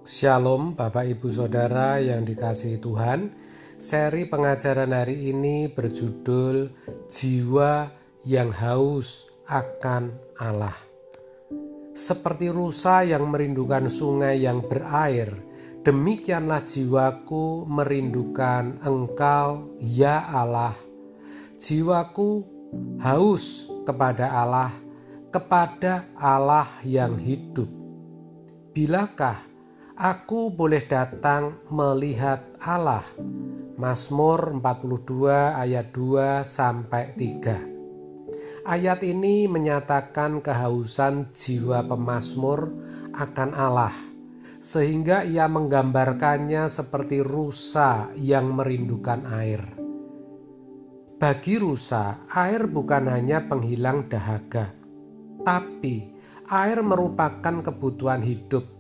Shalom Bapak Ibu Saudara yang dikasihi Tuhan. Seri pengajaran hari ini berjudul Jiwa yang Haus akan Allah. Seperti rusa yang merindukan sungai yang berair, demikianlah jiwaku merindukan Engkau, ya Allah. Jiwaku haus kepada Allah yang hidup. Bilakah aku boleh datang melihat Allah? Mazmur 42 ayat 2-3. Ayat ini menyatakan kehausan jiwa pemazmur akan Allah, sehingga ia menggambarkannya seperti rusa yang merindukan air. Bagi rusa, air bukan hanya penghilang dahaga, tapi air merupakan kebutuhan hidup.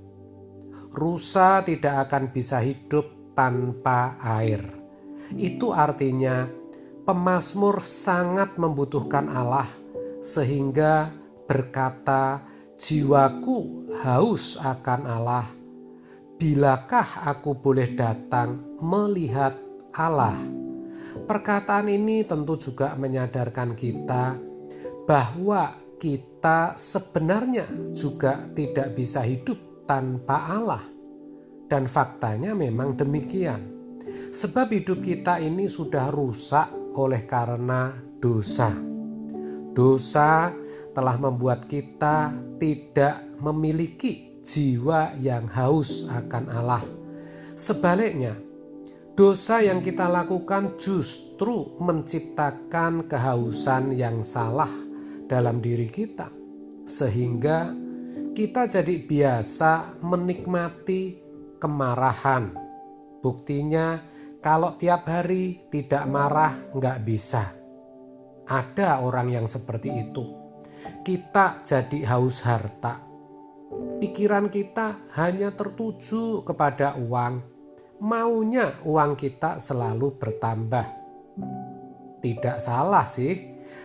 Rusa tidak akan bisa hidup tanpa air. Itu artinya pemazmur sangat membutuhkan Allah, sehingga berkata, jiwaku haus akan Allah. Bilakah aku boleh datang melihat Allah? Perkataan ini tentu juga menyadarkan kita bahwa kita sebenarnya juga tidak bisa hidup tanpa Allah. Dan faktanya memang demikian. Sebab hidup kita ini sudah rusak oleh karena dosa. Dosa telah membuat kita tidak memiliki jiwa yang haus akan Allah. Sebaliknya, dosa yang kita lakukan justru menciptakan kehausan yang salah dalam diri kita, sehingga kita jadi biasa menikmati kemarahan. Buktinya kalau tiap hari tidak marah nggak bisa. Ada orang yang seperti itu. Kita jadi haus harta. Pikiran kita hanya tertuju kepada uang. Maunya uang kita selalu bertambah. Tidak salah sih,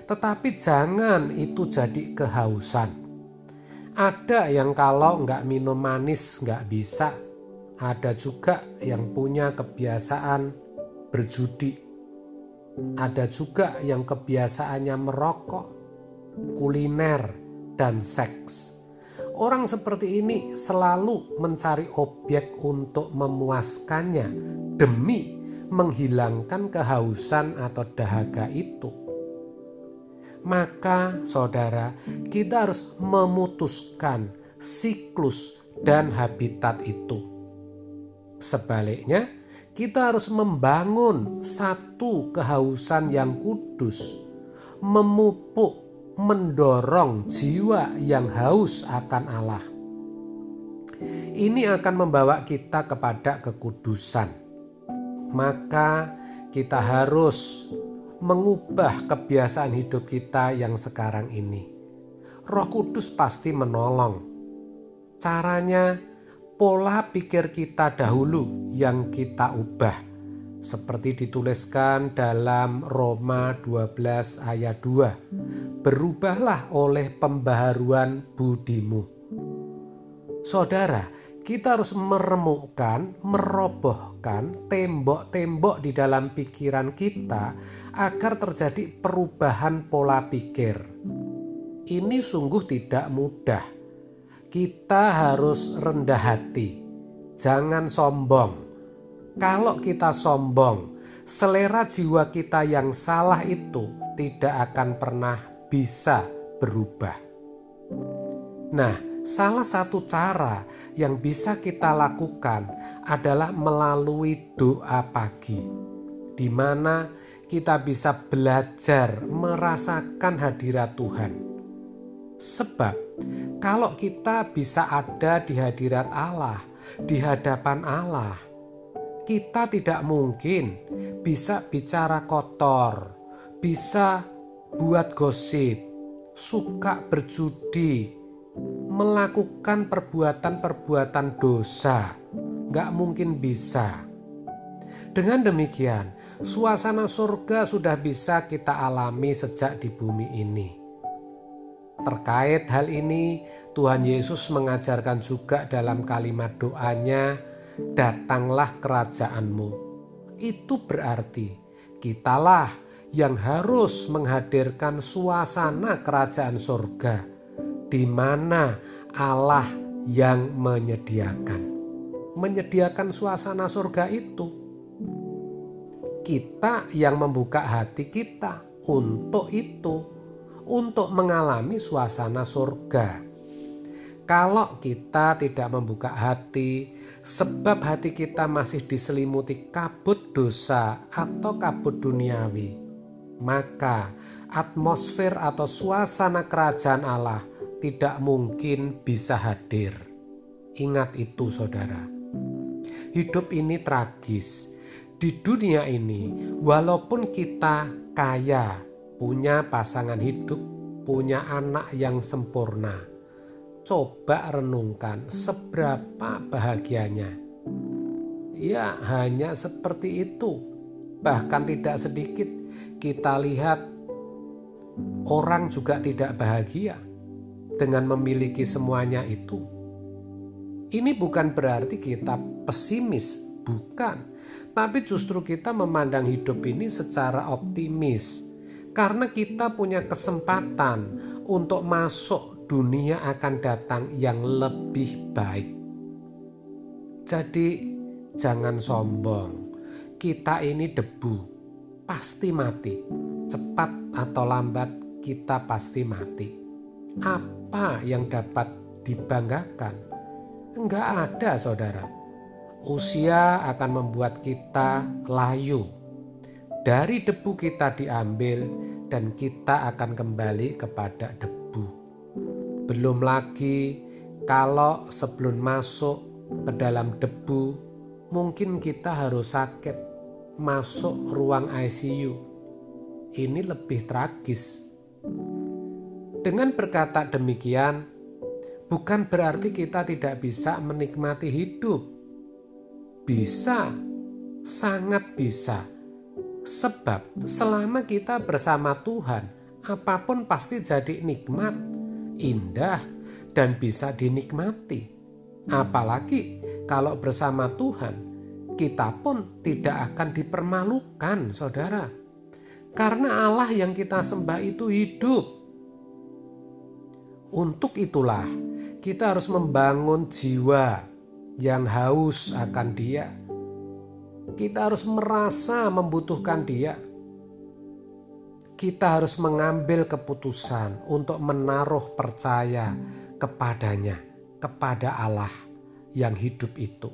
tetapi jangan itu jadi kehausan. Ada yang kalau nggak minum manis nggak bisa. Ada juga yang punya kebiasaan berjudi. Ada juga yang kebiasaannya merokok, kuliner, dan seks. Orang seperti ini selalu mencari objek untuk memuaskannya demi menghilangkan kehausan atau dahaga itu. Maka saudara, kita harus memutuskan siklus dan habitat itu. Sebaliknya, kita harus membangun satu kehausan yang kudus, memupuk, mendorong jiwa yang haus akan Allah. Ini akan membawa kita kepada kekudusan. Maka kita harus mengubah kebiasaan hidup kita yang sekarang ini. Roh Kudus pasti menolong. Caranya, pola pikir kita dahulu yang kita ubah. Seperti dituliskan dalam Roma 12 ayat 2. Berubahlah oleh pembaharuan budimu. Saudara, kita harus meremukkan, merobohkan tembok-tembok di dalam pikiran kita agar terjadi perubahan pola pikir. Ini sungguh tidak mudah. Kita harus rendah hati, jangan sombong. Kalau kita sombong, selera jiwa kita yang salah itu tidak akan pernah bisa berubah. Nah, salah satu cara yang bisa kita lakukan adalah melalui doa pagi, di mana kita bisa belajar merasakan hadirat Tuhan. Sebab kalau kita bisa ada di hadirat Allah, di hadapan Allah, kita tidak mungkin bisa bicara kotor, bisa buat gosip, suka berjudi, melakukan perbuatan-perbuatan dosa. Gak mungkin bisa. Dengan demikian, suasana surga sudah bisa kita alami sejak di bumi ini. Terkait hal ini, Tuhan Yesus mengajarkan juga dalam kalimat doanya, "Datanglah kerajaanmu." Itu berarti kitalah yang harus menghadirkan suasana kerajaan surga, di mana Allah yang menyediakan suasana surga itu. Kita yang membuka hati kita untuk itu, untuk mengalami suasana surga. Kalau kita tidak membuka hati, sebab hati kita masih diselimuti kabut dosa atau kabut duniawi, maka atmosfer atau suasana kerajaan Allah tidak mungkin bisa hadir. Ingat itu, saudara. Hidup ini tragis. Di dunia ini, walaupun kita kaya, punya pasangan hidup, punya anak yang sempurna, coba renungkan seberapa bahagianya. Ya, hanya seperti itu. Bahkan tidak sedikit kita lihat orang juga tidak bahagia dengan memiliki semuanya itu. Ini bukan berarti kita pesimis, bukan. Tapi justru kita memandang hidup ini secara optimis. Karena kita punya kesempatan untuk masuk dunia akan datang yang lebih baik. Jadi jangan sombong. Kita ini debu, pasti mati. Cepat atau lambat kita pasti mati. Apa yang dapat dibanggakan? Enggak ada, saudara. Usia akan membuat kita layu. Dari debu kita diambil dan kita akan kembali kepada debu. Belum lagi kalau sebelum masuk ke dalam debu, mungkin kita harus sakit, masuk ruang ICU. Ini lebih tragis. Dengan berkata demikian, bukan berarti kita tidak bisa menikmati hidup. Bisa, sangat bisa. Sebab selama kita bersama Tuhan, apapun pasti jadi nikmat, indah, dan bisa dinikmati. Apalagi kalau bersama Tuhan, kita pun tidak akan dipermalukan, saudara. Karena Allah yang kita sembah itu hidup. Untuk itulah kita harus membangun jiwa yang haus akan Dia. Kita harus merasa membutuhkan Dia. Kita harus mengambil keputusan untuk menaruh percaya kepadanya, kepada Allah yang hidup itu.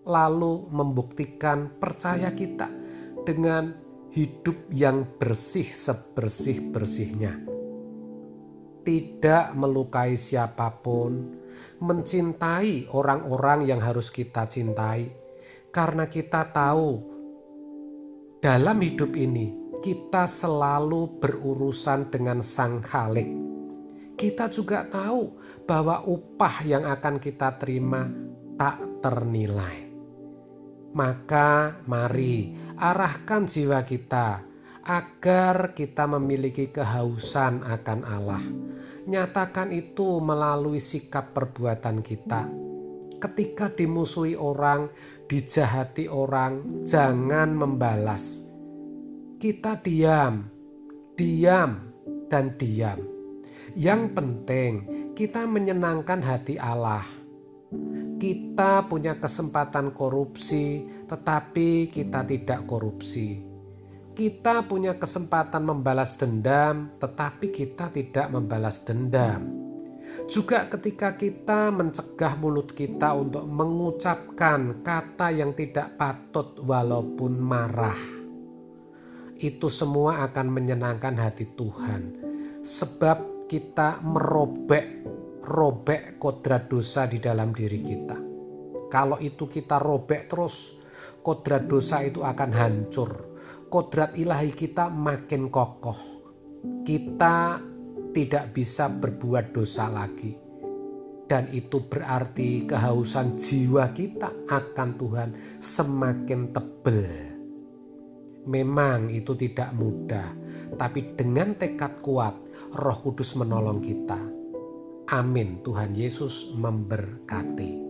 Lalu membuktikan percaya kita dengan hidup yang bersih sebersih-bersihnya. Tidak melukai siapapun, mencintai orang-orang yang harus kita cintai, karena kita tahu dalam hidup ini kita selalu berurusan dengan Sang Khalik. Kita juga tahu bahwa upah yang akan kita terima tak ternilai. Maka mari arahkan jiwa kita agar kita memiliki kehausan akan Allah. Nyatakan itu melalui sikap perbuatan kita. Ketika dimusuhi orang, dijahati orang, jangan membalas. Kita diam, dan diam. Yang penting kita menyenangkan hati Allah. Kita punya kesempatan korupsi, tetapi kita tidak korupsi. Kita punya kesempatan membalas dendam, tetapi kita tidak membalas dendam. Juga ketika kita mencegah mulut kita untuk mengucapkan kata yang tidak patut walaupun marah, itu semua akan menyenangkan hati Tuhan. Sebab kita merobek kodrat dosa di dalam diri kita. Kalau itu kita robek terus, kodrat dosa itu akan hancur. Kodrat ilahi kita makin kokoh. Kita tidak bisa berbuat dosa lagi. Dan itu berarti kehausan jiwa kita akan Tuhan semakin tebal. Memang itu tidak mudah, tapi dengan tekad kuat Roh Kudus menolong kita. Amin. Tuhan Yesus memberkati.